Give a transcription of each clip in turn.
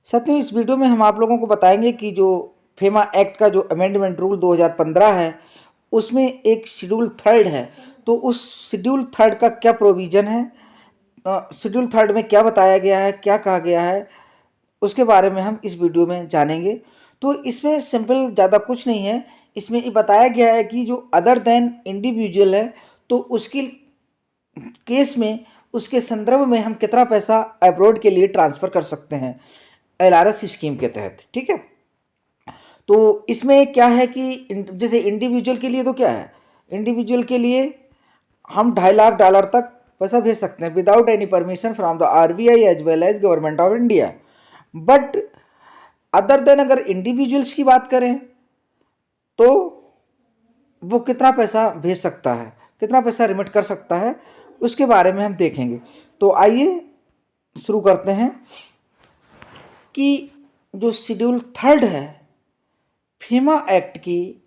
साथियों, इस वीडियो में हम आप लोगों को बताएंगे कि जो फेमा एक्ट का जो अमेंडमेंट रूल 2015 है उसमें एक शेड्यूल थर्ड है। तो उस शेड्यूल थर्ड का क्या प्रोविज़न है, शेड्यूल थर्ड में क्या बताया गया है, क्या कहा गया है, उसके बारे में हम इस वीडियो में जानेंगे। तो इसमें सिंपल ज़्यादा कुछ नहीं है। इसमें ये बताया गया है कि जो अदर देन इंडिविजुअल है तो उसकी केस में, उसके संदर्भ में हम कितना पैसा अब्रॉड के लिए ट्रांसफ़र कर सकते हैं LRS स्कीम के तहत। ठीक है, तो इसमें क्या है कि जैसे इंडिविजुअल के लिए तो क्या है, इंडिविजुअल के लिए हम $2.5 लाख तक पैसा भेज सकते हैं without any permission from the RBI as well as government of India. But other than अगर इंडिविजुअल्स की बात करें तो वो कितना पैसा भेज सकता है, कितना पैसा रिमिट कर सकता है, उसके बारे में हम देखेंगे। तो आइए शुरू करते हैं कि जो शेड्यूल थर्ड है फेमा एक्ट की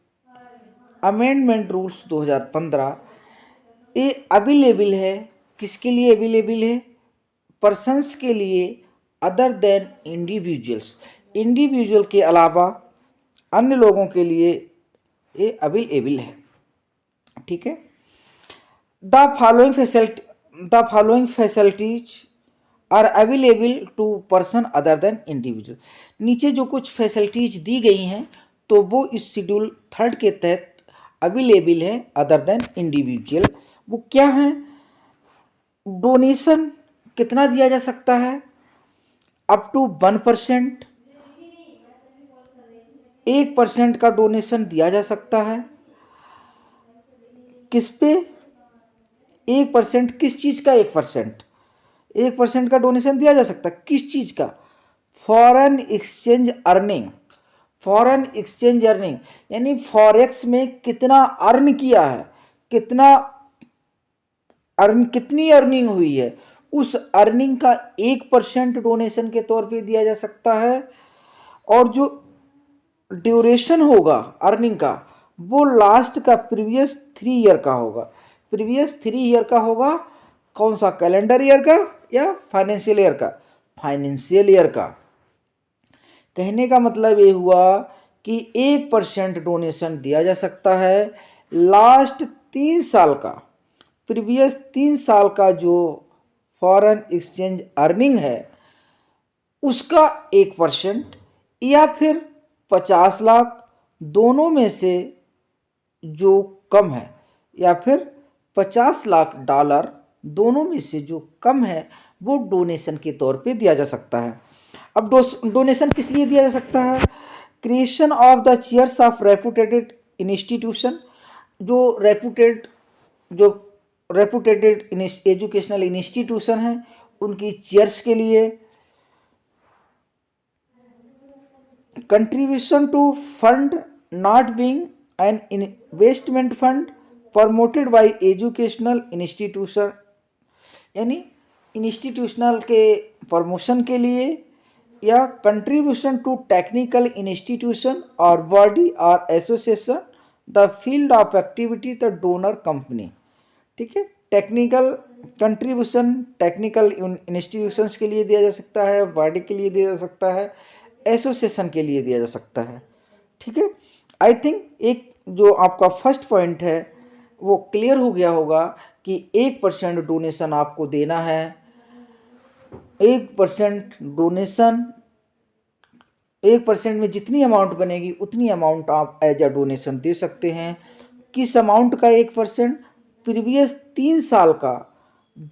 अमेंडमेंट रूल्स 2015, ये अवेलेबल है। किसके लिए अवेलेबल है? पर्सन्स के लिए अदर देन इंडिविजुअल्स, इंडिविजुअल के अलावा अन्य लोगों के लिए ये अवेलेबल है। ठीक है, the following facilities are available to person other than individual. नीचे जो कुछ फैसिलिटीज दी गई हैं तो वो इस शेड्यूल थर्ड के तहत अवेलेबल है अदर देन इंडिविजुअल। वो क्या है? डोनेशन कितना दिया जा सकता है? अप टू 1%, 1% का डोनेशन दिया जा सकता है। किस पे 1%? किस चीज़ का 1%? 1% का डोनेशन दिया जा सकता है। किस चीज़ का? Foreign exchange earning. Foreign exchange earning यानी फॉरेक्स में कितना अर्न किया है, कितनी अर्निंग हुई है, उस अर्निंग का 1% डोनेशन के तौर पे दिया जा सकता है। और जो ड्यूरेशन होगा अर्निंग का वो लास्ट का प्रीवियस 3 ईयर का होगा। प्रीवियस 3 ईयर का होगा। कौन सा? कैलेंडर ईयर का या फाइनेंशियल ईयर का? फाइनेंशियल ईयर का। कहने का मतलब ये हुआ कि 1% डोनेशन दिया जा सकता है लास्ट 3 साल का, प्रीवियस 3 साल का जो फॉरेन एक्सचेंज अर्निंग है उसका 1%, या फिर 50 लाख, दोनों में से जो कम है, या फिर $50 लाख, दोनों में से जो कम है वो डोनेशन के तौर पे दिया जा सकता है। अब डोनेशन किस लिए दिया जा सकता है? Creation of the chairs of reputed institution. जो रेपुटेटेड एजुकेशनल इंस्टीट्यूशन है उनकी चेयर्स के लिए। Contribution to fund not being an investment fund promoted by educational institution, यानी इंस्टीट्यूशनल के प्रमोशन के लिए। या कंट्रीब्यूशन टू टेक्निकल इंस्टीट्यूशन और बॉडी और association the field of activity the donor company. ठीक है, टेक्निकल कंट्रीब्यूशन टेक्निकल इंस्टीट्यूशंस के लिए दिया जा सकता है, बॉडी के लिए दिया जा सकता है, एसोसिएशन के लिए दिया जा सकता है। ठीक है, आई थिंक एक जो आपका फर्स्ट पॉइंट है वो क्लियर हो गया होगा कि 1% डोनेशन आपको देना है। 1% डोनेशन, 1% में जितनी अमाउंट बनेगी उतनी अमाउंट आप एज अ डोनेशन दे सकते हैं। किस अमाउंट का 1%? प्रीवियस 3 साल का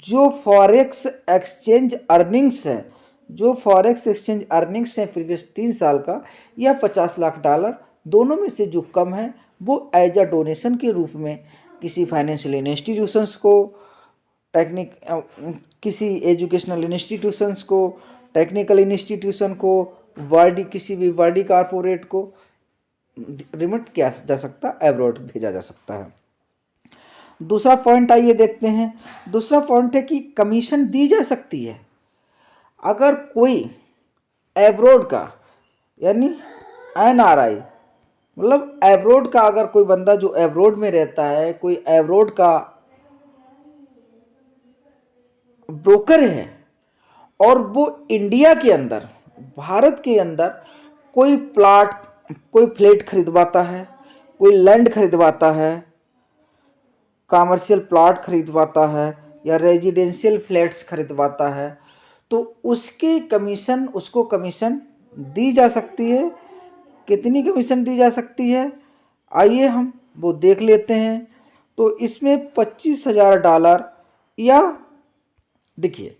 जो फॉरेक्स एक्सचेंज अर्निंग्स है, जो फॉरेक्स एक्सचेंज अर्निंग्स हैं प्रीवियस 3 साल का, या $50 लाख, दोनों में से जो कम है वो एज अ डोनेशन के रूप में किसी फाइनेंशियल इंस्टीट्यूशंस को, किसी एजुकेशनल इंस्टीट्यूशंस को, टेक्निकल इंस्टीट्यूशन को, किसी भी बॉडी कॉरपोरेट को रिमिट किया जा सकता, एब्रॉड भेजा जा सकता है। दूसरा पॉइंट आइए देखते हैं। दूसरा पॉइंट है कि कमीशन दी जा सकती है। अगर कोई एब्रॉड का, यानी NRI, मतलब एब्रॉड का, अगर कोई बंदा जो एब्रॉड में रहता है, कोई एब्रॉड का ब्रोकर है और वो इंडिया के अंदर भारत के अंदर कोई प्लाट, कोई फ्लैट खरीदवाता है, कोई लैंड खरीदवाता है, कमर्शियल प्लॉट खरीदवाता है या रेजिडेंशियल फ्लैट्स खरीदवाता है, तो उसके कमीशन, उसको कमीशन दी जा सकती है। कितनी कमीशन दी जा सकती है, आइए हम वो देख लेते हैं। तो इसमें $25,000 या देखिए,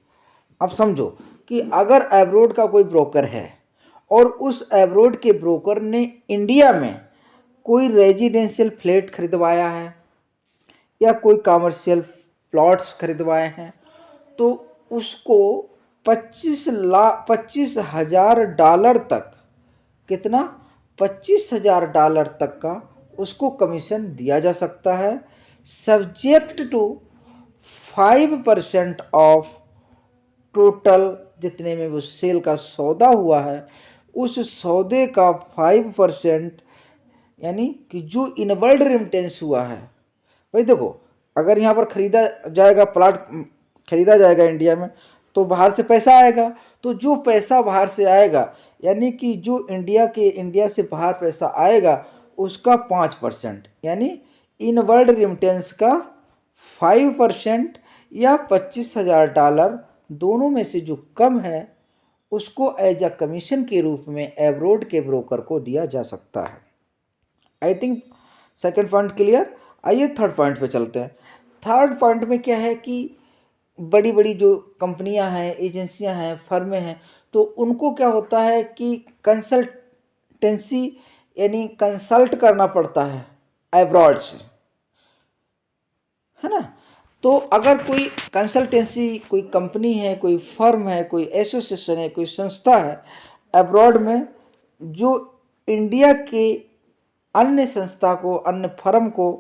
अब समझो कि अगर एब्रोड का कोई ब्रोकर है और उस एब्रोड के ब्रोकर ने इंडिया में कोई रेजिडेंशियल फ्लैट खरीदवाया है या कोई कमर्शियल प्लॉट्स खरीदवाए हैं, तो उसको $25,000 तक, कितना, $25,000 तक का उसको कमीशन दिया जा सकता है, सब्जेक्ट टू 5% ऑफ टोटल जितने में वो सेल का सौदा हुआ है, उस सौदे का 5%, यानी कि जो इनवर्ड रेमिटेंस हुआ है। भाई देखो, अगर यहाँ पर खरीदा जाएगा, प्लाट खरीदा जाएगा इंडिया में, तो बाहर से पैसा आएगा, तो जो पैसा बाहर से आएगा, यानी कि जो इंडिया से बाहर पैसा आएगा उसका 5%, यानी इनवर्ड रेमिटेंस का 5% या $25,000, दोनों में से जो कम है उसको एज अ कमीशन के रूप में एब्रोड के ब्रोकर को दिया जा सकता है। I think second point clear. आइए थर्ड पॉइंट पे चलते हैं। थर्ड पॉइंट में क्या है कि बड़ी बड़ी जो कंपनियां हैं, एजेंसियां हैं, फर्में हैं, तो उनको क्या होता है कि कंसल्टेंसी, यानी कंसल्ट करना पड़ता है एब्रॉड से, है ना। तो अगर कोई कंसल्टेंसी, कोई कंपनी है, कोई फर्म है, कोई एसोसिएशन है, कोई संस्था है एब्रॉड में, जो इंडिया के अन्य संस्था को, अन्य फर्म को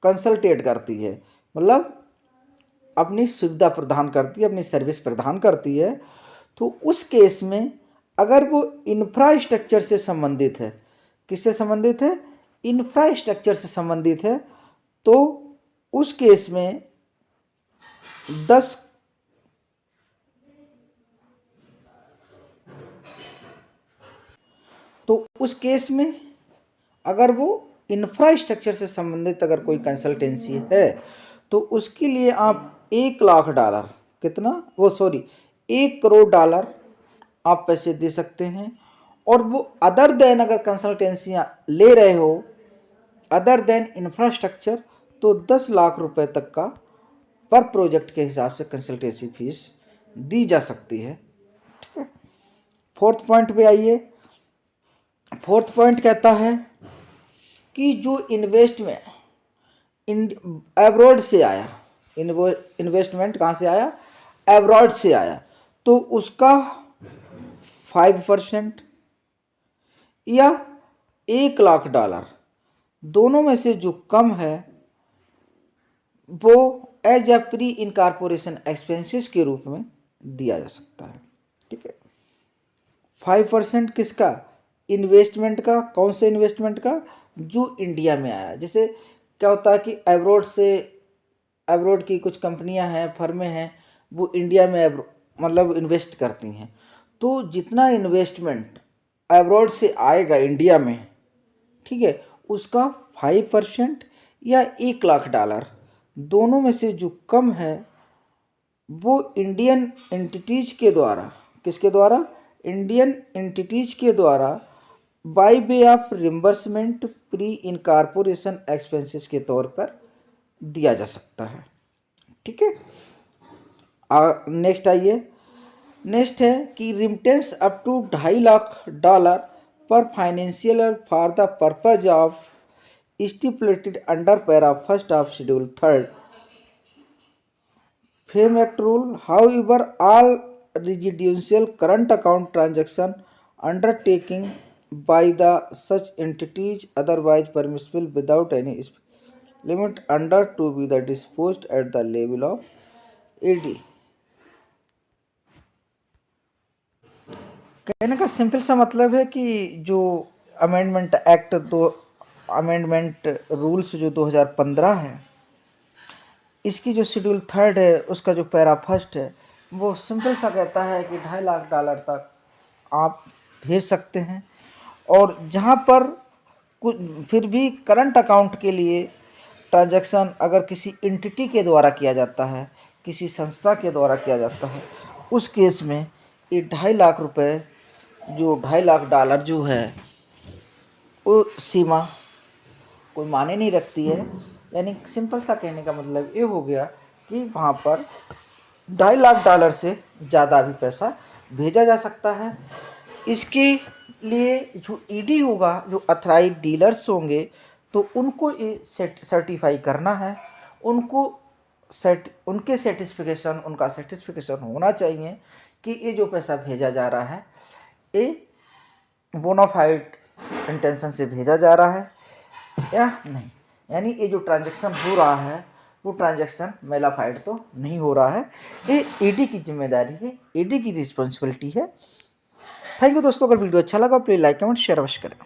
कंसल्टेट करती है, मतलब अपनी सुविधा प्रदान करती है, अपनी सर्विस प्रदान करती है, तो उस केस में अगर वो इंफ्रास्ट्रक्चर से संबंधित है, किससे संबंधित है, इंफ्रास्ट्रक्चर से संबंधित है, तो उस केस में 10 तो उस केस में अगर वो इंफ्रास्ट्रक्चर से संबंधित अगर कोई कंसल्टेंसी है, तो उसके लिए आप $1,00,000, कितना, वो सॉरी $1,00,00,000 आप पैसे दे सकते हैं। और वो अदर देन अगर कंसल्टेंसियाँ ले रहे हो अदर देन इंफ्रास्ट्रक्चर, तो 10 लाख रुपए तक का पर प्रोजेक्ट के हिसाब से कंसल्टेंसी फीस दी जा सकती है। ठीक है, फोर्थ पॉइंट पे आइए। फोर्थ पॉइंट कहता है कि जो इन्वेस्टमेंट एब्रॉड से आया, इन्वेस्टमेंट कहाँ से आया, एब्रॉड से आया, तो उसका 5% या $1,00,000, दोनों में से जो कम है वो as a pre incorporation expenses के रूप में दिया जा सकता है। ठीक है, 5% किसका, इन्वेस्टमेंट का। कौन से इन्वेस्टमेंट का, जो इंडिया में आया। जैसे क्या होता है कि एब्रोड की कुछ कंपनियां हैं, फर्में हैं, वो इंडिया में मतलब इन्वेस्ट करती हैं, तो जितना इन्वेस्टमेंट एब्रोड से आएगा इंडिया में, ठीक है, उसका 5% या $1,00,000, दोनों में से जो कम है वो इंडियन एंटिटीज के द्वारा, किसके द्वारा, इंडियन एंटिटीज के द्वारा by way of reimbursement pre incorporation expenses के तौर पर दिया जा सकता है। ठीक है, नेक्स्ट आइए। नेक्स्ट है कि रिमिटेंस अप टू $2.5 लाख पर फाइनेंशियल और for the purpose of stipulated under para first of schedule 3 fame act rule. However all residential current account transaction undertaking by the such entities otherwise permissible without any limit under to be the disposed at the level of AD। कहने का simple सा मतलब है कि जो amendment act, दो amendment rules जो 2015 है, इसकी जो शेड्यूल 3 है, उसका जो पैरा फर्स्ट है, वो सिंपल सा कहता है कि $2.5 लाख तक आप भेज सकते हैं। और जहाँ पर कुछ फिर भी करंट अकाउंट के लिए ट्रांजैक्शन अगर किसी एंटिटी के द्वारा किया जाता है, किसी संस्था के द्वारा किया जाता है, उस केस में ये 2.5 लाख रुपए जो $2.5 लाख जो है वो सीमा कोई मायने नहीं रखती है। यानी सिंपल सा कहने का मतलब ये हो गया कि वहाँ पर $2.5 लाख से ज़्यादा भी पैसा भेजा जा सकता है। इसके लिए जो ईडी होगा, जो अथराइज डीलर्स होंगे, तो उनको ये सर्टिफाई करना है, उनका सर्टिफिकेशन होना चाहिए कि ये जो पैसा भेजा जा रहा है ये बोनाफाइड इंटेंशन से भेजा जा रहा है या नहीं। यानी ये जो ट्रांजैक्शन हो रहा है वो ट्रांजैक्शन मेलाफाइड तो नहीं हो रहा है। ये ईडी की जिम्मेदारी है, ईडी की रिस्पॉन्सिबिलिटी है। थैंक यू दोस्तों। अगर वीडियो अच्छा लगा प्लीज़ लाइक कमेंट शेयर अवश्य करें।